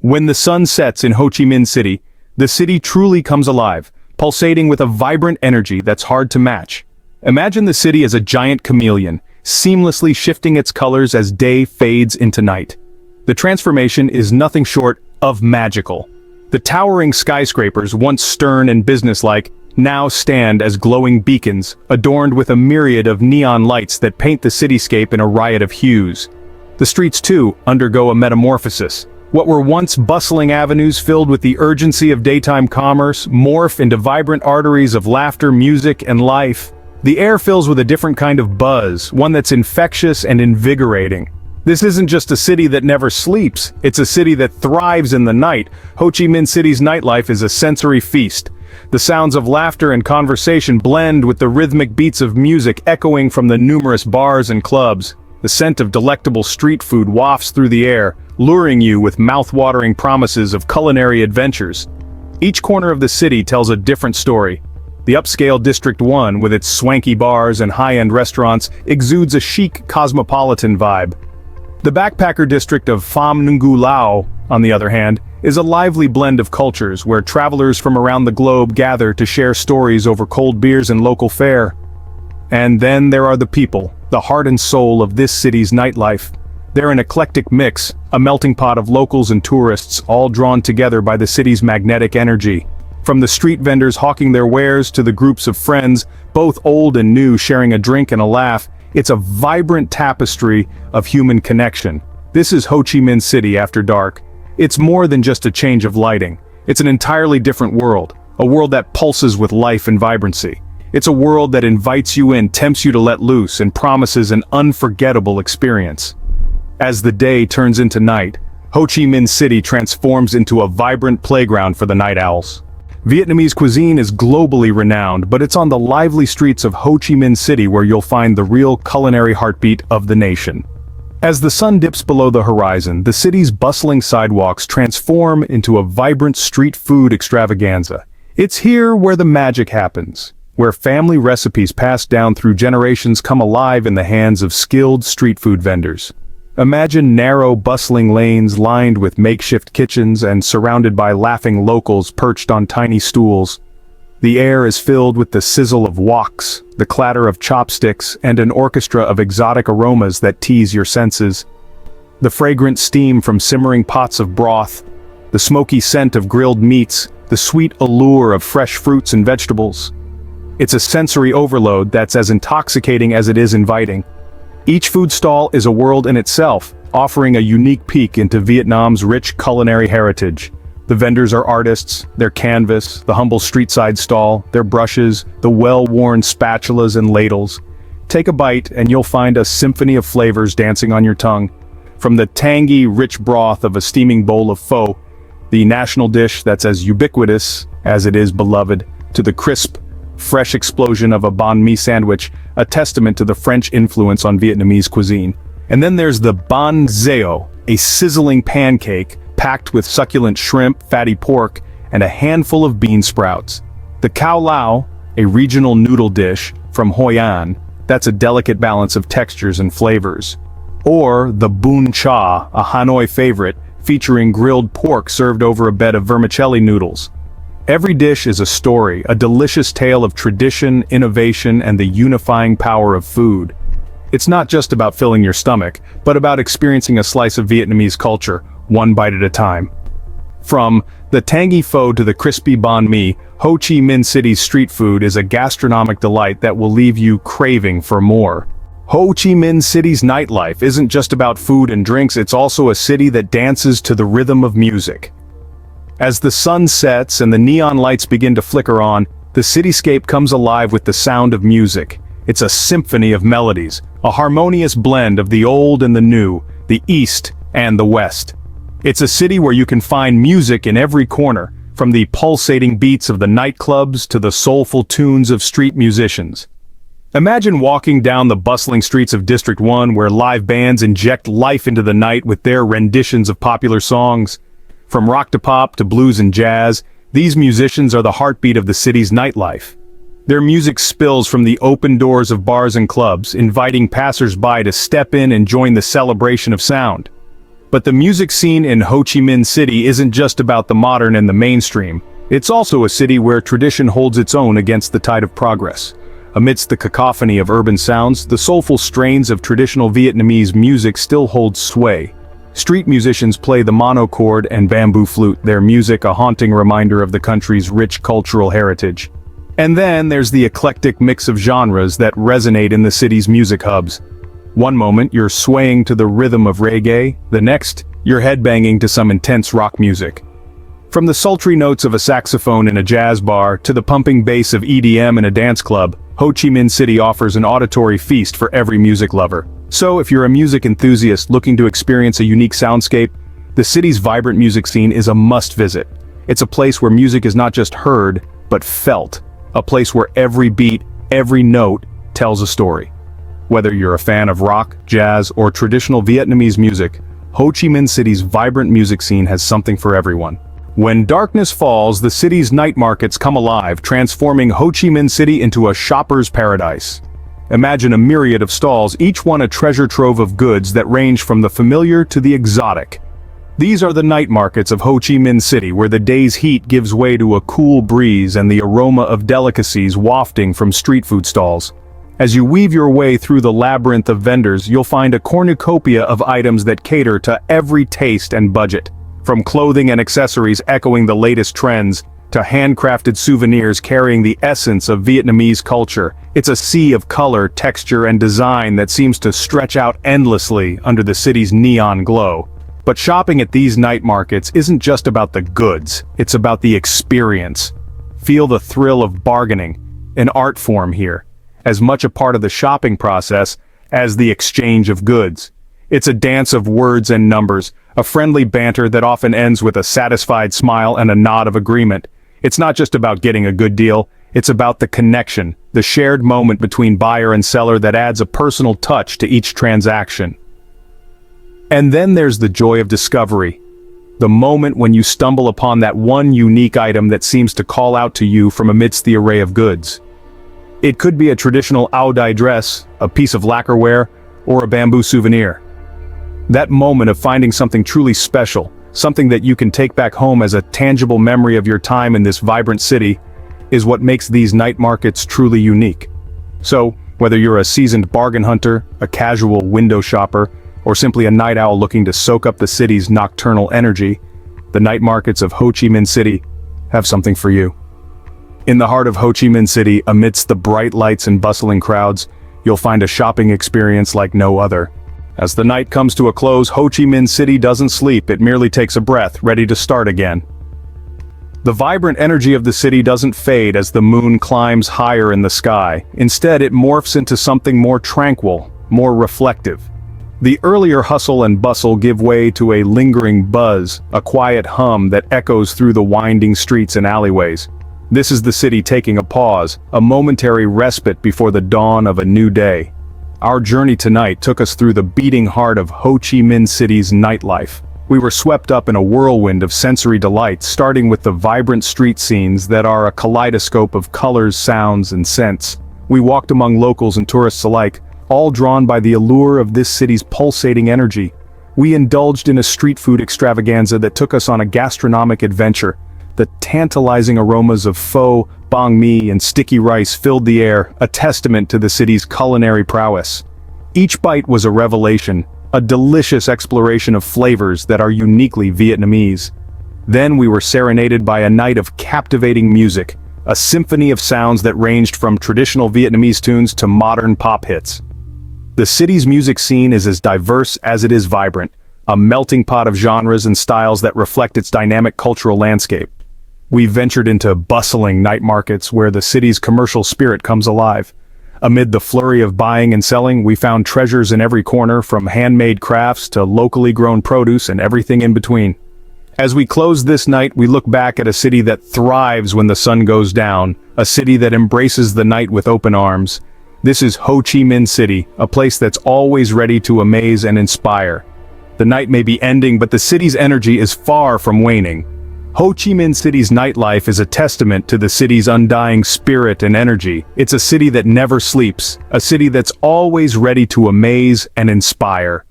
When the sun sets in Ho Chi Minh City, the city truly comes alive, pulsating with a vibrant energy that's hard to match. Imagine the city as a giant chameleon, seamlessly shifting its colors as day fades into night. The transformation is nothing short of magical. The towering skyscrapers, once stern and businesslike, now stand as glowing beacons, adorned with a myriad of neon lights that paint the cityscape in a riot of hues. The streets, too, undergo a metamorphosis. What were once bustling avenues filled with the urgency of daytime commerce morph into vibrant arteries of laughter, music, and life. The air fills with a different kind of buzz, one that's infectious and invigorating. This isn't just a city that never sleeps, it's a city that thrives in the night. Ho Chi Minh City's nightlife is a sensory feast. The sounds of laughter and conversation blend with the rhythmic beats of music echoing from the numerous bars and clubs. The scent of delectable street food wafts through the air, luring you with mouth-watering promises of culinary adventures. Each corner of the city tells a different story. The upscale District 1, with its swanky bars and high-end restaurants, exudes a chic, cosmopolitan vibe. The backpacker district of Pham Ngu Lao, on the other hand, is a lively blend of cultures where travelers from around the globe gather to share stories over cold beers and local fare. And then there are the people, the heart and soul of this city's nightlife. They're an eclectic mix, a melting pot of locals and tourists, all drawn together by the city's magnetic energy. From the street vendors hawking their wares to the groups of friends, both old and new, sharing a drink and a laugh, it's a vibrant tapestry of human connection. This is Ho Chi Minh City after dark. It's more than just a change of lighting. It's an entirely different world, a world that pulses with life and vibrancy. It's a world that invites you in, tempts you to let loose, and promises an unforgettable experience. As the day turns into night, Ho Chi Minh City transforms into a vibrant playground for the night owls. Vietnamese cuisine is globally renowned, but it's on the lively streets of Ho Chi Minh City where you'll find the real culinary heartbeat of the nation. As the sun dips below the horizon, the city's bustling sidewalks transform into a vibrant street food extravaganza. It's here where the magic happens, where family recipes passed down through generations come alive in the hands of skilled street food vendors. Imagine narrow, bustling lanes lined with makeshift kitchens and surrounded by laughing locals perched on tiny stools. The air is filled with the sizzle of woks, the clatter of chopsticks, and an orchestra of exotic aromas that tease your senses. The fragrant steam from simmering pots of broth, the smoky scent of grilled meats, the sweet allure of fresh fruits and vegetables. It's a sensory overload that's as intoxicating as it is inviting. Each food stall is a world in itself, offering a unique peek into Vietnam's rich culinary heritage. The vendors are artists, their canvas, the humble street-side stall, their brushes, the well-worn spatulas and ladles. Take a bite and you'll find a symphony of flavors dancing on your tongue. From the tangy, rich broth of a steaming bowl of pho, the national dish that's as ubiquitous as it is beloved, to the crisp, fresh explosion of a banh mi sandwich, a testament to the French influence on Vietnamese cuisine. And then there's the banh xeo, a sizzling pancake packed with succulent shrimp, fatty pork, and a handful of bean sprouts. The khao lao, a regional noodle dish from Hoi An, that's a delicate balance of textures and flavors. Or the bún cha, a Hanoi favorite, featuring grilled pork served over a bed of vermicelli noodles. Every dish is a story, a delicious tale of tradition, innovation, and the unifying power of food. It's not just about filling your stomach, but about experiencing a slice of Vietnamese culture, one bite at a time. From the tangy pho to the crispy banh mi, Ho Chi Minh City's street food is a gastronomic delight that will leave you craving for more. Ho Chi Minh City's nightlife isn't just about food and drinks, it's also a city that dances to the rhythm of music. As the sun sets and the neon lights begin to flicker on, the cityscape comes alive with the sound of music. It's a symphony of melodies, a harmonious blend of the old and the new, the east and the west. It's a city where you can find music in every corner, from the pulsating beats of the nightclubs to the soulful tunes of street musicians. Imagine walking down the bustling streets of District 1 where live bands inject life into the night with their renditions of popular songs. From rock to pop to blues and jazz, these musicians are the heartbeat of the city's nightlife. Their music spills from the open doors of bars and clubs, inviting passers-by to step in and join the celebration of sound. But the music scene in Ho Chi Minh City isn't just about the modern and the mainstream. It's also a city where tradition holds its own against the tide of progress. Amidst the cacophony of urban sounds, the soulful strains of traditional Vietnamese music still hold sway. Street musicians play the monochord and bamboo flute, their music a haunting reminder of the country's rich cultural heritage. And then there's the eclectic mix of genres that resonate in the city's music hubs. One moment you're swaying to the rhythm of reggae, the next, you're headbanging to some intense rock music. From the sultry notes of a saxophone in a jazz bar to the pumping bass of EDM in a dance club, Ho Chi Minh City offers an auditory feast for every music lover. So if you're a music enthusiast looking to experience a unique soundscape, the city's vibrant music scene is a must-visit. It's a place where music is not just heard, but felt. A place where every beat, every note, tells a story. Whether you're a fan of rock, jazz, or traditional Vietnamese music, Ho Chi Minh City's vibrant music scene has something for everyone. When darkness falls, the city's night markets come alive, transforming Ho Chi Minh City into a shopper's paradise. Imagine a myriad of stalls, each one a treasure trove of goods that range from the familiar to the exotic. These are the night markets of Ho Chi Minh City, where the day's heat gives way to a cool breeze and the aroma of delicacies wafting from street food stalls. As you weave your way through the labyrinth of vendors, you'll find a cornucopia of items that cater to every taste and budget. From clothing and accessories echoing the latest trends, to handcrafted souvenirs carrying the essence of Vietnamese culture, it's a sea of color, texture, and design that seems to stretch out endlessly under the city's neon glow. But shopping at these night markets isn't just about the goods, it's about the experience. Feel the thrill of bargaining, an art form here, as much a part of the shopping process as the exchange of goods. It's a dance of words and numbers, a friendly banter that often ends with a satisfied smile and a nod of agreement. It's not just about getting a good deal, it's about the connection, the shared moment between buyer and seller that adds a personal touch to each transaction. And then there's the joy of discovery. The moment when you stumble upon that one unique item that seems to call out to you from amidst the array of goods. It could be a traditional Ao Dai dress, a piece of lacquerware, or a bamboo souvenir. That moment of finding something truly special, something that you can take back home as a tangible memory of your time in this vibrant city, is what makes these night markets truly unique. So, whether you're a seasoned bargain hunter, a casual window shopper, or simply a night owl looking to soak up the city's nocturnal energy, the night markets of Ho Chi Minh City have something for you. In the heart of Ho Chi Minh City, amidst the bright lights and bustling crowds, you'll find a shopping experience like no other. As the night comes to a close, Ho Chi Minh City doesn't sleep, it merely takes a breath, ready to start again. The vibrant energy of the city doesn't fade as the moon climbs higher in the sky. Instead, it morphs into something more tranquil, more reflective. The earlier hustle and bustle give way to a lingering buzz, a quiet hum that echoes through the winding streets and alleyways. This is the city taking a pause, a momentary respite before the dawn of a new day. Our journey tonight took us through the beating heart of Ho Chi Minh City's nightlife. We were swept up in a whirlwind of sensory delights, starting with the vibrant street scenes that are a kaleidoscope of colors, sounds, and scents. We walked among locals and tourists alike, all drawn by the allure of this city's pulsating energy. We indulged in a street food extravaganza that took us on a gastronomic adventure. The tantalizing aromas of pho, banh mi, and sticky rice filled the air, a testament to the city's culinary prowess. Each bite was a revelation, a delicious exploration of flavors that are uniquely Vietnamese. Then we were serenaded by a night of captivating music, a symphony of sounds that ranged from traditional Vietnamese tunes to modern pop hits. The city's music scene is as diverse as it is vibrant, a melting pot of genres and styles that reflect its dynamic cultural landscape. We ventured into bustling night markets where the city's commercial spirit comes alive. Amid the flurry of buying and selling, we found treasures in every corner, from handmade crafts to locally grown produce and everything in between. As we close this night, we look back at a city that thrives when the sun goes down, a city that embraces the night with open arms. This is Ho Chi Minh City, a place that's always ready to amaze and inspire. The night may be ending, but the city's energy is far from waning. Ho Chi Minh City's nightlife is a testament to the city's undying spirit and energy. It's a city that never sleeps, a city that's always ready to amaze and inspire.